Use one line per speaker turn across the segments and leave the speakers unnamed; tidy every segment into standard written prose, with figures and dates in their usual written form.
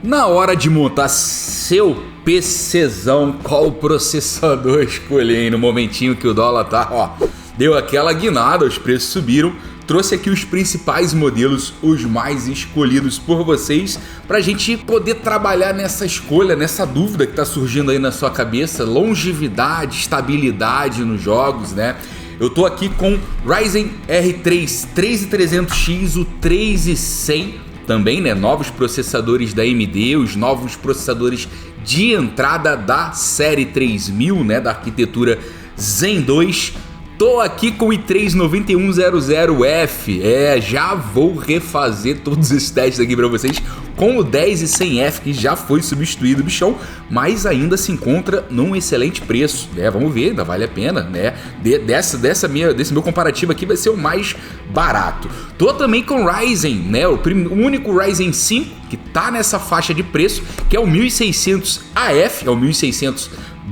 Na hora de montar seu PCzão, qual processador escolher, hein? No momentinho que o dólar tá, ó, deu aquela guinada, os preços subiram. Trouxe aqui os principais modelos, os mais escolhidos por vocês, pra gente poder trabalhar nessa escolha, nessa dúvida que tá surgindo aí na sua cabeça, longevidade, estabilidade nos jogos, né? Eu tô aqui com Ryzen R3 3300X, o 3100 também, né? Novos processadores da AMD, os novos processadores de entrada da série 3000, né? Da arquitetura Zen 2. Tô aqui com o i3 9100F, já vou refazer todos esses testes aqui pra vocês com o 10100F, que já foi substituído, bichão, mas ainda se encontra num excelente preço, né? Vamos ver, ainda vale a pena, né? Desse meu comparativo aqui vai ser o mais barato. Tô também com o Ryzen, né? O único Ryzen 5 que tá nessa faixa de preço, que é o 1600AF, é o 1600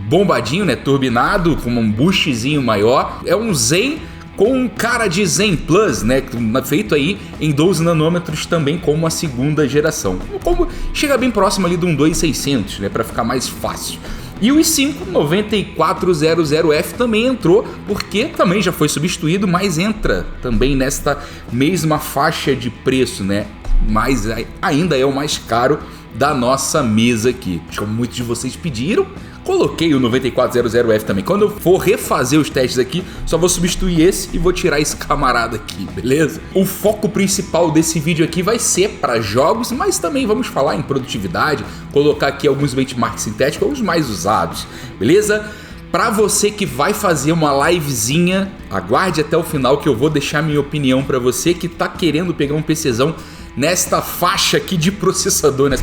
bombadinho, né, turbinado, com um boostzinho maior. É um Zen com um cara de Zen Plus, né, feito aí em 12 nanômetros também como a segunda geração. Como chega bem próximo ali de um 2600, né, para ficar mais fácil. E o i5 9400F também entrou, porque também já foi substituído, mas entra também nesta mesma faixa de preço, né, mas ainda é o mais caro da nossa mesa aqui. Como muitos de vocês pediram, coloquei o 9400F também. Quando eu for refazer os testes aqui, só vou substituir esse e vou tirar esse camarada aqui, beleza? O foco principal desse vídeo aqui vai ser para jogos, mas também vamos falar em produtividade, colocar aqui alguns benchmarks sintéticos, os mais usados, beleza? Para você que vai fazer uma livezinha, aguarde até o final que eu vou deixar minha opinião para você que tá querendo pegar um PCzão nesta faixa aqui de processador, né?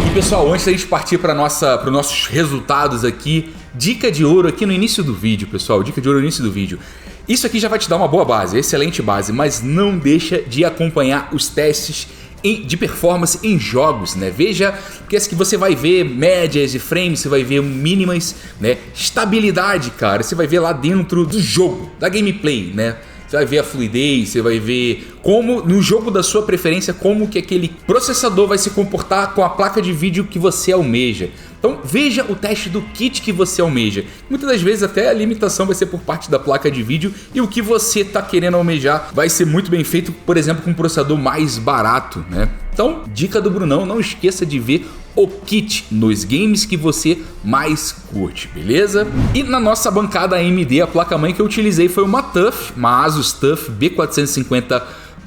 E pessoal, antes da gente partir para os nossos resultados aqui, dica de ouro aqui no início do vídeo, pessoal, dica de ouro no início do vídeo. Isso aqui já vai te dar uma boa base, excelente base, mas não deixa de acompanhar os testes de performance em jogos, né? Veja, porque que você vai ver médias de frames, você vai ver mínimas, né? Estabilidade, cara, você vai ver lá dentro do jogo, da gameplay, né? Você vai ver a fluidez, você vai ver como, no jogo da sua preferência, como que aquele processador vai se comportar com a placa de vídeo que você almeja. Então veja o teste do kit que você almeja. Muitas das vezes até a limitação vai ser por parte da placa de vídeo e o que você está querendo almejar vai ser muito bem feito, por exemplo, com um processador mais barato, né? Então, dica do Brunão, não esqueça de ver o kit nos games que você mais curte, beleza? E na nossa bancada AMD, a placa-mãe que eu utilizei foi uma Asus TUF B450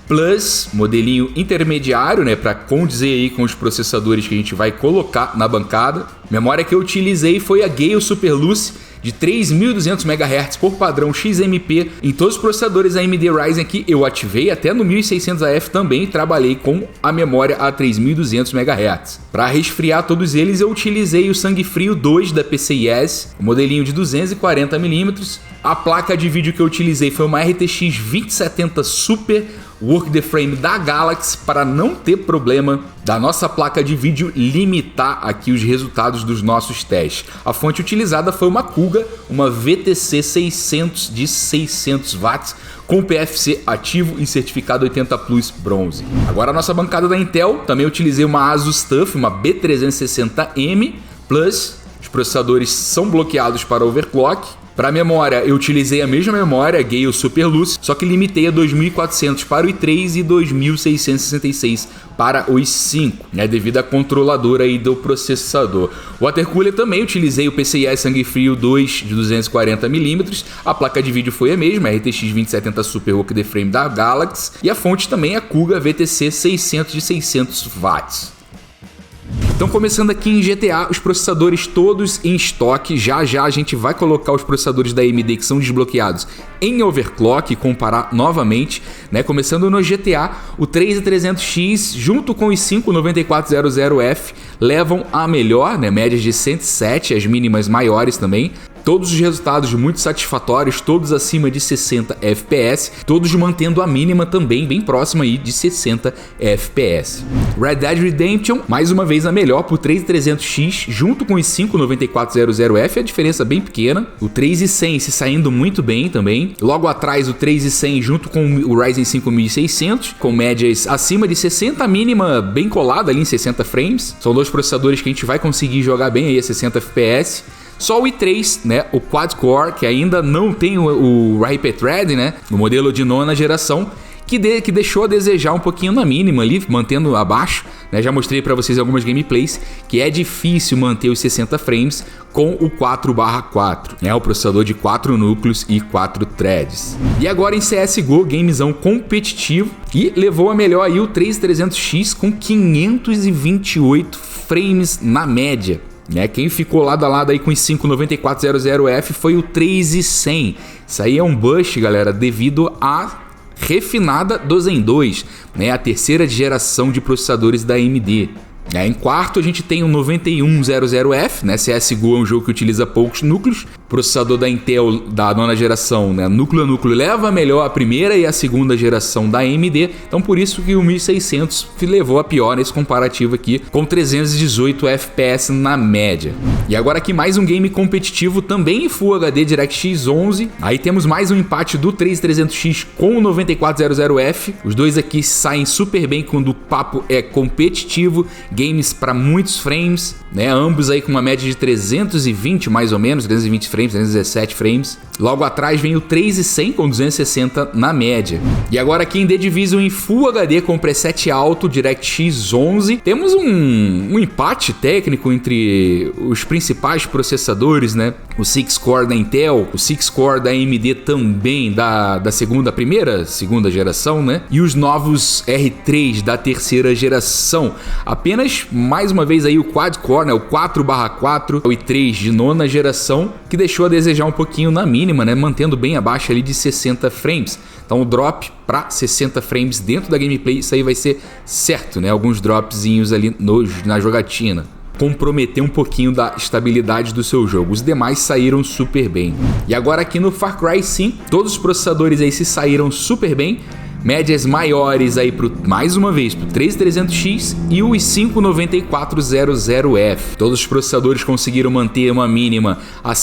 Plus, modelinho intermediário, né, para condizer aí com os processadores que a gente vai colocar na bancada. Memória que eu utilizei foi a Gale Superluce de 3200 MHz por padrão XMP em todos os processadores AMD Ryzen aqui. Eu ativei até no 1600AF também, trabalhei com a memória a 3200 MHz. Para resfriar todos eles, eu utilizei o Sangue Frio 2 da PCIe, o modelinho de 240mm. A placa de vídeo que eu utilizei foi uma RTX 2070 Super Work the Frame da Galaxy, para não ter problema da nossa placa de vídeo limitar aqui os resultados dos nossos testes. A fonte utilizada foi uma Kuga, uma VTC 600 de 600 watts com PFC ativo e certificado 80 Plus bronze. Agora a nossa bancada da Intel, também utilizei uma Asus TUF, uma B360M Plus. Os processadores são bloqueados para overclock. Para memória, eu utilizei a mesma memória, Gale Superluce, só que limitei a 2400 para o i3 e 2666 para o i5, né, devido à controladora aí do processador. O watercooler também utilizei o PCIe Sangue Frio 2 de 240mm, a placa de vídeo foi a mesma, a RTX 2070 Super Work the Frame da Galaxy, e a fonte também é a Kuga VTC 600 de 600 watts. Então, começando aqui em GTA, os processadores todos em estoque. Já já a gente vai colocar os processadores da AMD que são desbloqueados em overclock e comparar novamente, né? Começando no GTA, o 3300X junto com o i5 9400F levam a melhor, né? Médias de 107, as mínimas maiores também. Todos os resultados muito satisfatórios, todos acima de 60 FPS, todos mantendo a mínima também bem próxima aí de 60 FPS. Red Dead Redemption, mais uma vez a melhor por 3300X, junto com os 59400F, a diferença bem pequena. O 3100 se saindo muito bem também. Logo atrás o 3100 junto com o Ryzen 5600, com médias acima de 60, a mínima bem colada ali em 60 frames. São dois processadores que a gente vai conseguir jogar bem aí a 60 FPS. Só o i3, né, o quad-core, que ainda não tem o Hyper-Thread, né, o modelo de 9ª geração, que deixou a desejar um pouquinho na mínima ali, mantendo abaixo, né? Já mostrei para vocês algumas gameplays que é difícil manter os 60 frames com o 4/4, né? O processador de 4 núcleos e 4 threads. E agora em CSGO, gamezão competitivo, e levou a melhor aí o 3300X com 528 frames na média. Quem ficou lado a lado aí com os 59400F foi o 3100. Isso aí é um bust, galera, devido à refinada do Zen 2, né? A terceira geração de processadores da AMD. Em quarto a gente tem o 9100F, né? CSGO é um jogo que utiliza poucos núcleos. Processador da Intel da 9ª geração, né? Núcleo a núcleo leva melhor a primeira e a segunda geração da AMD. Então por isso que o 1600 levou a pior nesse comparativo aqui, com 318 FPS na média. E agora aqui mais um game competitivo também em Full HD DirectX 11. Aí temos mais um empate do 3300X com o 9400F. Os dois aqui saem super bem quando o papo é competitivo. Games para muitos frames, né? Ambos aí com uma média de 320 mais ou menos, 320 frames, 317 frames. Logo atrás vem o 3100 com 260 na média. E agora aqui em The Division em Full HD com preset alto, DirectX 11, temos um empate técnico entre os principais processadores, né? O 6-core da Intel, o 6-core da AMD também da segunda geração, né? E os novos R3 da terceira geração. Apenas mais uma vez aí o quad-core, né? O 4/4, o i3 de 9ª geração, que deixou a desejar um pouquinho na mínima, né? Mantendo bem abaixo ali de 60 frames. Então o drop para 60 frames dentro da gameplay, isso aí vai ser certo, né? Alguns dropzinhos ali na jogatina. Comprometer um pouquinho da estabilidade do seu jogo. Os demais saíram super bem. E agora aqui no Far Cry 5, todos os processadores aí se saíram super bem. Médias maiores aí mais uma vez pro 3300X e o 59400F. Todos os processadores conseguiram manter uma mínima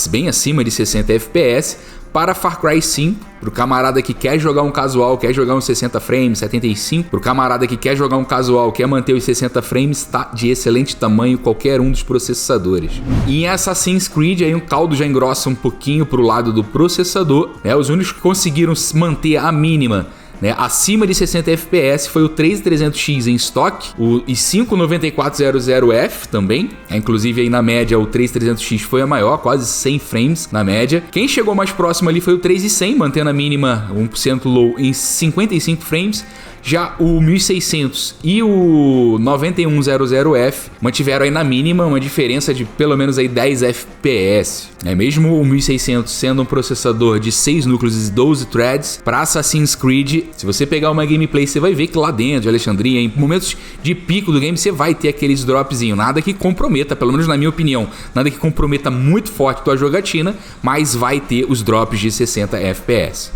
bem acima de 60 FPS. Para Far Cry 5, pro camarada que quer jogar um casual, quer jogar uns 60 frames, 75, pro camarada que quer jogar um casual, quer manter os 60 frames, tá de excelente tamanho qualquer um dos processadores. E em Assassin's Creed aí o caldo já engrossa um pouquinho pro lado do processador, né? Os únicos que conseguiram manter a mínima, né, acima de 60 FPS foi o 3300X em estoque, o i5-9400F também, inclusive aí na média o 3300X foi a maior, quase 100 frames na média. Quem chegou mais próximo ali foi o 3100, mantendo a mínima 1% low em 55 frames. Já o 1600 e o 9100F mantiveram aí na mínima uma diferença de pelo menos aí 10 FPS. Mesmo o 1600 sendo um processador de 6 núcleos e 12 threads, para Assassin's Creed, se você pegar uma gameplay, você vai ver que lá dentro de Alexandria, em momentos de pico do game, você vai ter aqueles dropzinhos. Nada que comprometa, pelo menos na minha opinião, nada que comprometa muito forte a tua jogatina, mas vai ter os drops de 60 FPS.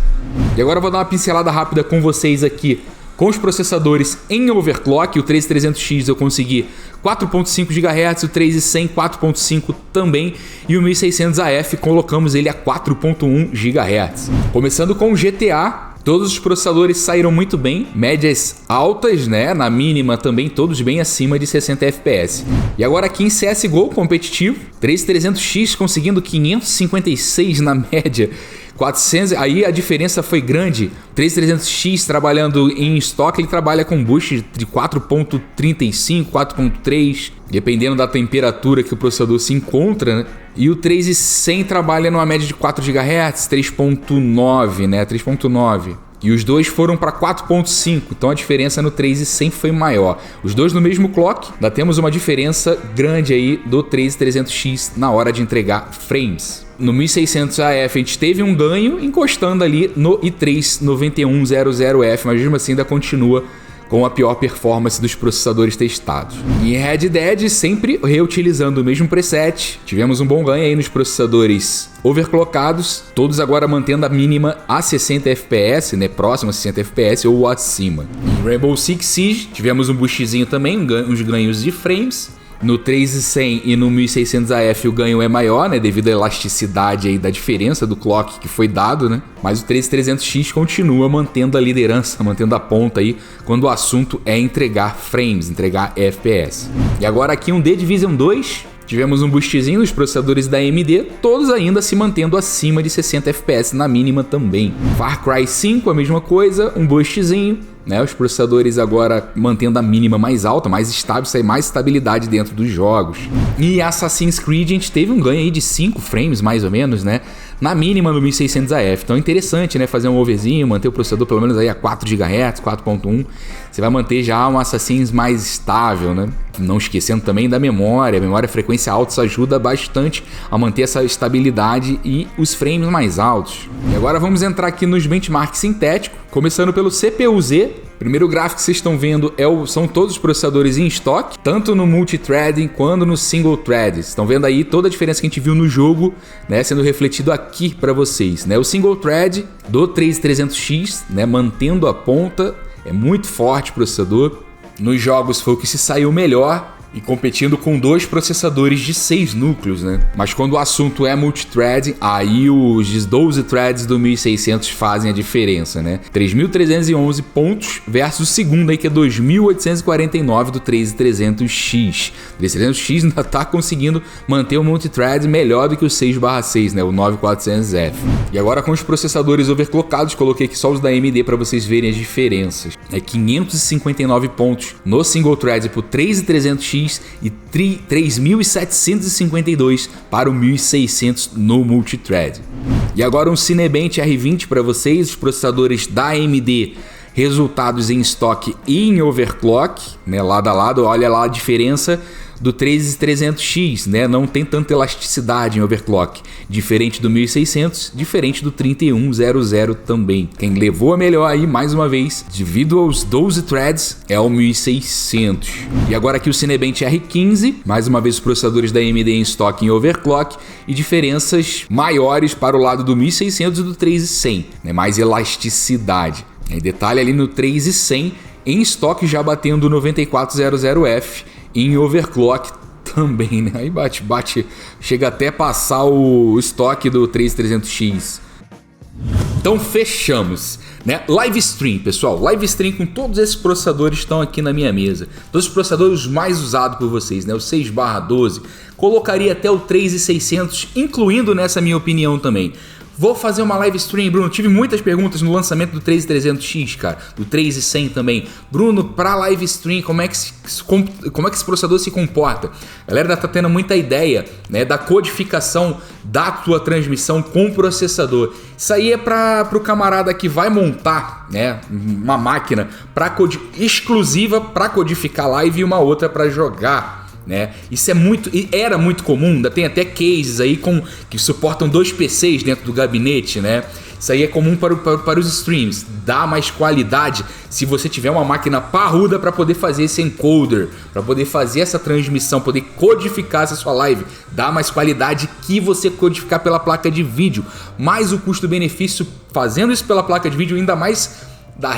E agora eu vou dar uma pincelada rápida com vocês aqui com os processadores em overclock. O 3300X eu consegui 4.5 GHz, o 3100 4.5 também, e o 1600AF colocamos ele a 4.1 GHz. Começando com o GTA, todos os processadores saíram muito bem, médias altas, né? Na mínima também, todos bem acima de 60 FPS. E agora aqui em CSGO competitivo, 3300X conseguindo 556 na média, 400, aí a diferença foi grande. 3300X trabalhando em estoque, ele trabalha com boost de 4.35, 4.3, dependendo da temperatura que o processador se encontra, né? E o 3100 trabalha numa média de 4 GHz, 3.9, né? 3.9. E os dois foram para 4.5, então a diferença no 3100 foi maior. Os dois no mesmo clock, ainda temos uma diferença grande aí do 3300X na hora de entregar frames. No 1600AF a gente teve um ganho encostando ali no i3 9100F, mas mesmo assim ainda continua com a pior performance dos processadores testados. E em Red Dead, sempre reutilizando o mesmo preset, tivemos um bom ganho aí nos processadores overclockados, todos agora mantendo a mínima a 60 FPS, né, próximo a 60 FPS ou acima. Em Rainbow Six Siege, tivemos um boostzinho também, uns ganhos de frames. No 3100 e no 1600 AF o ganho é maior, né, devido à elasticidade aí da diferença do clock que foi dado, né? Mas o 13300X continua mantendo a liderança, mantendo a ponta aí quando o assunto é entregar frames, entregar FPS. E agora aqui um The Division 2, tivemos um boostzinho nos processadores da AMD, todos ainda se mantendo acima de 60 FPS na mínima também. Far Cry 5 a mesma coisa, um boostzinho, né? Os processadores agora mantendo a mínima mais alta, mais estável, sai mais estabilidade dentro dos jogos. E Assassin's Creed a gente teve um ganho aí de 5 frames mais ou menos, né? Na mínima no 1600 AF. Então é interessante, né? Fazer um overzinho, manter o processador pelo menos aí a 4 GHz, 4.1. Você vai manter já um Assassin's mais estável, né? Não esquecendo também da memória. A memória frequência alta, isso ajuda bastante a manter essa estabilidade e os frames mais altos. E agora vamos entrar aqui nos benchmarks sintéticos, começando pelo CPU-Z. Primeiro gráfico que vocês estão vendo são todos os processadores em estoque, tanto no multithreading quanto no single thread. Estão vendo aí toda a diferença que a gente viu no jogo, né, sendo refletido aqui para vocês, né? O single thread do 3300X, né, mantendo a ponta, é muito forte o processador. Nos jogos foi o que se saiu melhor e competindo com 2 processadores de 6 núcleos, né? Mas quando o assunto é multithread, aí os 12 threads do 1600 fazem a diferença, né? 3.311 pontos versus o segundo aí que é 2.849 do 3300X. O 3300X ainda tá conseguindo manter o multithread melhor do que o 6/6, né? O 9400F. E agora com os processadores overclockados, coloquei aqui só os da AMD para vocês verem as diferenças. É 559 pontos no single thread pro 3300X e 3.752 para o 1600 no multithread. E agora um Cinebench R20 para vocês, os processadores da AMD, resultados em estoque e em overclock, né, lado a lado, olha lá a diferença do 3300X, né? Não tem tanta elasticidade em overclock, diferente do 1600, diferente do 3100 também. Quem levou a melhor aí, mais uma vez, devido aos 12 threads, é o 1600. E agora aqui o Cinebench R15, mais uma vez os processadores da AMD em estoque em overclock e diferenças maiores para o lado do 1600 e do 3100, né? Mais elasticidade. E detalhe ali no 3100 em estoque já batendo o 9400F, em overclock também, né? Aí bate, chega até passar o estoque do 3300X. Então fechamos, né? Live Stream, pessoal, Live Stream com todos esses processadores estão aqui na minha mesa. Todos os processadores mais usados por vocês, né? O 6/12, colocaria até o 3600, incluindo nessa minha opinião também. Vou fazer uma live stream, Bruno. Tive muitas perguntas no lançamento do 3300X, cara. Do 3100 também. Bruno, pra live stream, como é que esse processador se comporta? A galera tá tendo muita ideia, né, da codificação da tua transmissão com o processador. Isso aí é pro camarada que vai montar, né, uma máquina exclusiva para codificar live e uma outra para jogar. Né? Isso era muito comum, ainda tem até cases aí que suportam 2 PCs dentro do gabinete, né? Isso aí é comum para os streams, dá mais qualidade se você tiver uma máquina parruda para poder fazer esse encoder, para poder fazer essa transmissão, poder codificar essa sua live, dá mais qualidade que você codificar pela placa de vídeo, mas o custo-benefício fazendo isso pela placa de vídeo ainda mais da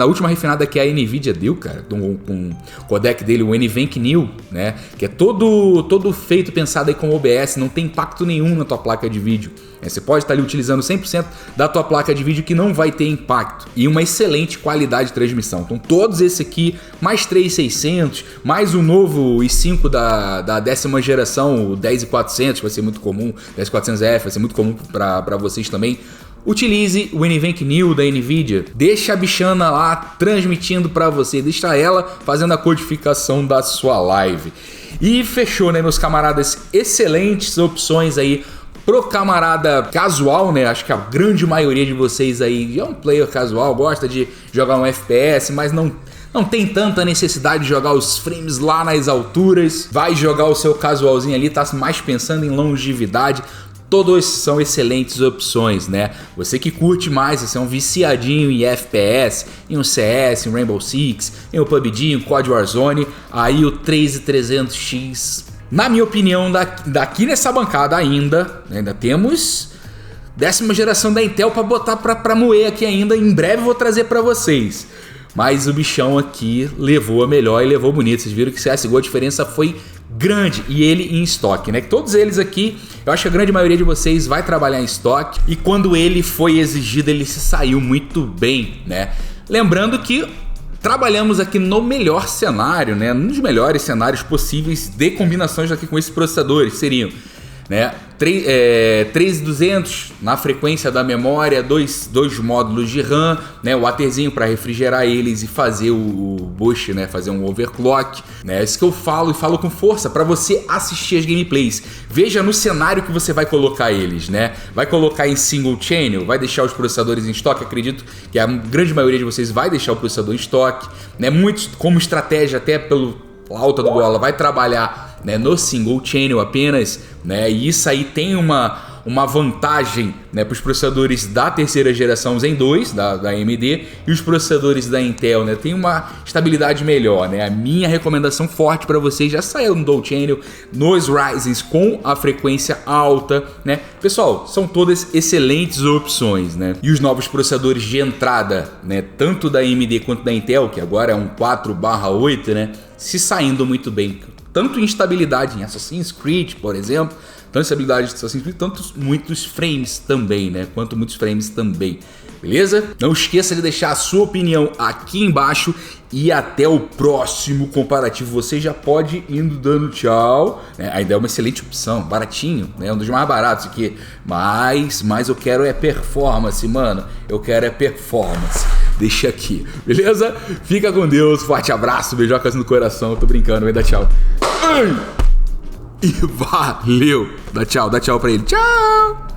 última refinada que a Nvidia deu, cara, com o codec dele, o NVENC New, né, que é todo feito, pensado aí com OBS, não tem impacto nenhum na tua placa de vídeo. Você pode estar ali utilizando 100% da tua placa de vídeo que não vai ter impacto e uma excelente qualidade de transmissão. Então todos esse aqui, mais 3600, mais um novo i5 da 10ª geração, o 10400, vai ser muito comum, 10400F, vai ser muito comum para vocês também. Utilize o NVENC New da Nvidia, deixa a bichana lá transmitindo para você, deixa ela fazendo a codificação da sua live. E fechou, né, meus camaradas? Excelentes opções aí pro camarada casual, né? Acho que a grande maioria de vocês aí é um player casual, gosta de jogar um FPS, mas não tem tanta necessidade de jogar os frames lá nas alturas. Vai jogar o seu casualzinho ali, tá mais pensando em longevidade. Todos são excelentes opções, né? Você que curte mais, você é um viciadinho em FPS, em um CS, em Rainbow Six, em um PUBG, em um COD Warzone, aí o 3300X, na minha opinião, daqui nessa bancada ainda temos 10ª geração da Intel para botar pra moer aqui ainda. Em breve vou trazer para vocês. Mas o bichão aqui levou a melhor e levou bonito. Vocês viram que CSGO a diferença foi grande, e ele em estoque, né? Todos eles aqui, eu acho que a grande maioria de vocês vai trabalhar em estoque, e quando ele foi exigido, ele se saiu muito bem, né? Lembrando que trabalhamos aqui no melhor cenário, né? Um dos melhores cenários possíveis de combinações aqui com esses processadores seriam, né? 3200 na frequência da memória, dois módulos de RAM, né? O ATzinho para refrigerar eles e fazer o boost, né? Fazer um overclock, né? Isso que eu falo e falo com força para você assistir as gameplays. Veja no cenário que você vai colocar eles, né? Vai colocar em single channel, vai deixar os processadores em estoque. Acredito que a grande maioria de vocês vai deixar o processador em estoque, né? Muitos, como estratégia, até pelo alta do bola, vai trabalhar, né, no single channel apenas, né? E isso aí tem uma vantagem, né, para os processadores da 3ª geração Zen 2 da AMD, e os processadores da Intel, né, tem uma estabilidade melhor, né? A minha recomendação forte para vocês já saiu no dual channel, nos Ryzens com a frequência alta, né? Pessoal, são todas excelentes opções, né? E os novos processadores de entrada, né, tanto da AMD quanto da Intel, que agora é um 4/8, né, se saindo muito bem, tanto em estabilidade em Assassin's Creed, por exemplo, tanto estabilidade de Assassin's Creed, muitos frames também, né? Quanto muitos frames também, beleza? Não esqueça de deixar a sua opinião aqui embaixo e até o próximo comparativo. Você já pode ir indo dando tchau, né? Ainda é uma excelente opção, baratinho, né? Um dos mais baratos aqui, mas eu quero é performance, mano. Eu quero é performance. Deixa aqui, beleza? Fica com Deus, forte abraço, beijocas no coração. Tô brincando, vai dar tchau. Ai! E valeu! Dá tchau pra ele. Tchau!